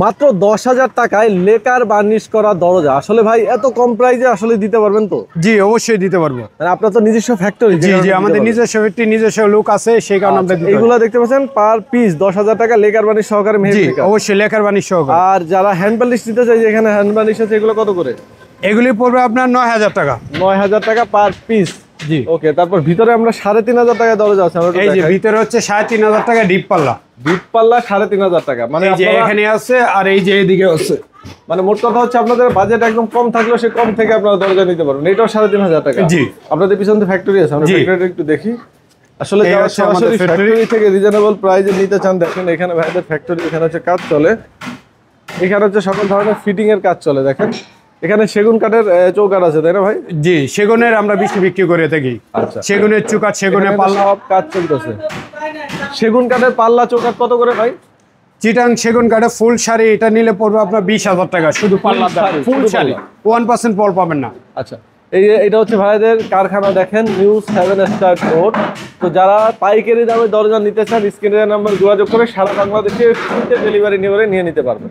মাত্র 10,000 টাকায় lacquer varnish করা দরজা, আসলে ভাই এত কম প্রাইসে আসলে দিতে পারবেন তো? জি অবশ্যই দিতে পারবো। মানে আপনার তো নিজস্ব ফ্যাক্টরি? জি জি, আমাদের নিজস্ব ফ্যাক্টরি, নিজস্ব লোক আছে, সেই কারণে আমরা দিতে পারি। এগুলা দেখতে পাচ্ছেন পার পিস 10,000 টাকা লেকার বার্নিশ সহকারে জি অবশ্যই লেকার বার্নিশ সহকারে। আর যারা হ্যান্ড বার্নিশ দিতে চাই, এখানে হ্যান্ড বার্নিশ আছে, এগুলো কত করে? এগুলি পড়বে আপনার 9,000 টাকা। 9,000 টাকা পার পিস। জি ওকে, তারপর ভিতরে আমরা 3,500 টাকা দরজা আছে, আমরা এই যে ভিতরে হচ্ছে 3,500 টাকা ডিপ পাল্লা। ডিপ পাল্লা 3,500 টাকা, মানে এই যে এখানে আছে আর এই যে এইদিকে আছে। মানে মোট কথা হচ্ছে আপনাদের বাজেট একদম কম থাকলেও সে কম থেকে আপনারা দরজা নিতে পারবেন। এটাও 3,500 টাকা। জি আপনাদের পিছনে ফ্যাক্টরি আছে, আমরা ফ্যাক্টরি একটু দেখি। আসলে যারা সরাসরি ফ্যাক্টরি থেকে রিজনেবল প্রাইসে নিতে চান, দেখেন এখানে ভাইদের ফ্যাক্টরি, এখানে হচ্ছে কাজ চলে, এখানে হচ্ছে সকল ধরনের ফিটিং এর কাজ চলে। দেখেন এখানে সেগুন কাঠের চৌকাঠ আছে, তাই না ভাই? জি, সেগুনের আমরা বেশি বিক্রি করে থাকি। আচ্ছা, সেগুনের চৌকাঠ, সেগুনের পাল্লা, সব কাজ চলতেছে। সেগুন কাঠের পাল্লা চৌকাঠ কত করে ভাই? চিটাং সেগুন কাঠের ফুল শাড়ি এটা নিলে পড়বে আপনার 20,000 টাকা, শুধু পাল্লা ফুল শাড়ি, 1% পল পাবেন না। আচ্ছা, এটা হচ্ছে ভাইদের কারখানা, দেখেন নিউ 7 স্টার রোড। তো যারা পাইকারি দামে দরজা নিতে চান, স্ক্রিনের নাম্বার যোগাযোগ করে সারা বাংলাদেশে ডেলিভারি নিয়ে নিতে পারবেন।